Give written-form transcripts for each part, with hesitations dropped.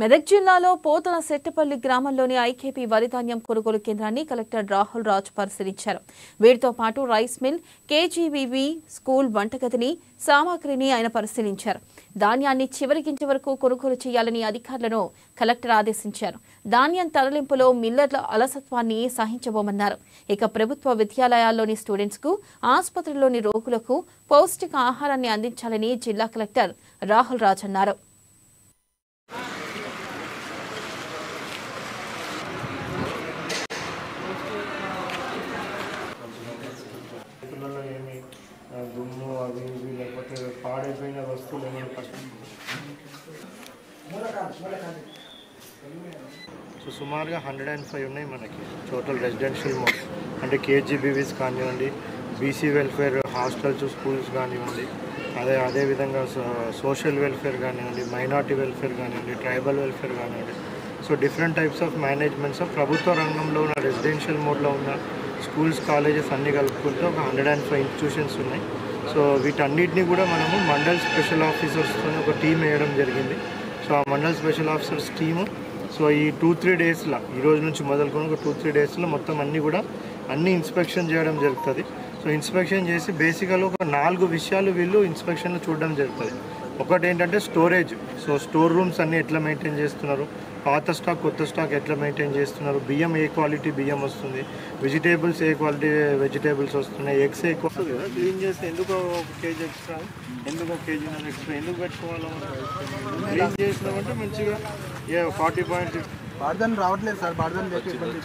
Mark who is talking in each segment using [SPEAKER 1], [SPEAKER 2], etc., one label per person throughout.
[SPEAKER 1] మెదక్ జిల్లాలో పోతన సెట్టపల్లి గ్రామంలోని ఐకేపీ వరిధాన్యం కొనుగోలు కేంద్రాన్ని కలెక్టర్ రాహుల్ రాజ్ పరిశీలించారు. వీటితో పాటు రైస్ మిల్, కేజీబీవీ స్కూల్ వంటగదిని సామాగ్రిని ఆయన పరిశీలించారు. ధాన్యాన్ని చివరి గింజ వరకు కొనుగోలు చేయాలని అధికారులను కలెక్టర్ ఆదేశించారు. ధాన్యం తరలింపులో మిల్లర్ల అలసత్వాన్ని సహించబోమన్నారు. ఇక ప్రభుత్వ విద్యాలయాల్లోని స్టూడెంట్స్ కు, ఆసుపత్రుల్లోని రోగులకు పౌష్టిక ఆహారాన్ని అందించాలని జిల్లా కలెక్టర్ రాహుల్ రాజ్ అన్నారు.
[SPEAKER 2] దుమ్ము అవి ఇవి లేకపోతే పాడైపోయిన వస్తువులు ఏమైనా సో సుమారుగా 105 ఉన్నాయి మనకి టోటల్ రెసిడెన్షియల్ మోడ్. అంటే కేజీబీవీస్ కానివ్వండి, బీసీ వెల్ఫేర్ హాస్టల్స్, స్కూల్స్ కానివ్వండి, అదేవిధంగా సోషల్ వెల్ఫేర్ కానివ్వండి, మైనార్టీ వెల్ఫేర్ కానివ్వండి, ట్రైబల్ వెల్ఫేర్ కానివ్వండి. So different types of managements ప్రభుత్వ రంగంలో ఉన్న రెసిడెన్షియల్ మోడ్లో ఉన్న స్కూల్స్, కాలేజెస్ అన్నీ కలుపుకుంటే ఒక 105 ఇన్స్టిట్యూషన్స్ ఉన్నాయి. సో వీటన్నిటిని కూడా మనము మండల్ స్పెషల్ ఆఫీసర్స్తో ఒక టీం వేయడం జరిగింది. సో ఆ mandal special officers team so ఈ 2-3 డేస్లో, ఈ రోజు నుంచి మొదలుకొని ఒక 2-3 డేస్లో మొత్తం అన్ని ఇన్స్పెక్షన్ చేయడం జరుగుతుంది. సో ఇన్స్పెక్షన్ చేసి బేసిక్గా ఒక 4 విషయాలు వీళ్ళు ఇన్స్పెక్షన్లో చూడడం జరుగుతుంది. ఒకటి ఏంటంటే స్టోరేజ్. సో స్టోర్ రూమ్స్ అన్నీ ఎట్లా మెయింటైన్ చేస్తున్నారు, పాత స్టాక్ కొత్త స్టాక్ ఎట్లా మెయింటైన్ చేస్తున్నారు, బియ్యం ఏ క్వాలిటీ బియ్యం వస్తుంది, వెజిటేబుల్స్ ఏ క్వాలిటీ వెజిటేబుల్స్ వస్తున్నాయి, ఎగ్స్ ఏ వస్తుంది కదా క్లీన్ చేస్తే ఎందుకు 1 కేజీ ఎక్స్ట్రా, ఎందుకు 1 కేజీ ఎక్స్ట్రా ఎందుకు పెట్టుకోవాలో క్లీన్ చేసినామంటే మంచిగా 40.6
[SPEAKER 3] బార్దన్ రావట్లేదు సార్. బార్దన్ చెప్పి ఇబ్బంది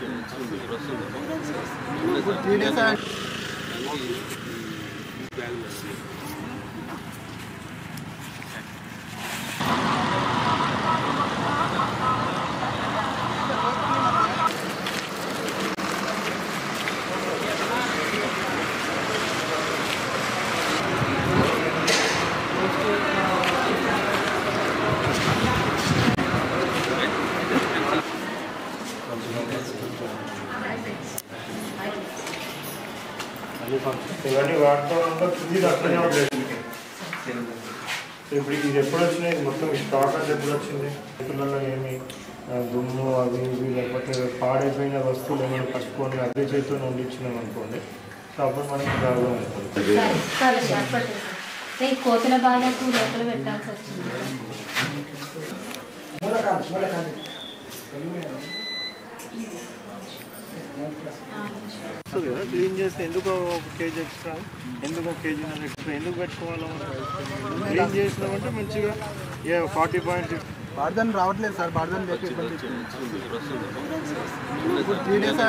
[SPEAKER 3] 3 డేస్
[SPEAKER 2] ఇవన్నీ వాడుతూ ఉంటాం. ఇది అట్లనే ఉండలేదు. ఇప్పుడు ఇది ఎప్పుడు వచ్చినాయి, మొత్తం స్టాక్ అంటే ఎప్పుడు వచ్చింది? పిల్లల్లో ఏమి దుమ్ము అవి ఇవి లేకపోతే పాడైపోయిన వస్తువులు ఏమైనా పట్టుకొని అదే చేతితో వండించినాం అనుకోండి. సో అప్పుడు మనకి ప్రాబ్లం అవుతుంది.
[SPEAKER 4] కోతుల బాధకు లోపల పెట్టాల్సి వచ్చింది.
[SPEAKER 2] క్లీన్ చేస్తే ఎందుకు 1 కేజీ ఎక్స్ట్రా, ఎందుకు 1 కేజీ ఎక్స్ట్రా ఎందుకు పెట్టుకోవాలో క్లీన్ చేసినామంటే మంచిగా 40.6
[SPEAKER 3] బార్దన్ రావట్లేదు సార్. బార్దన్ చెప్పి ఇబ్బంది 3 డేస్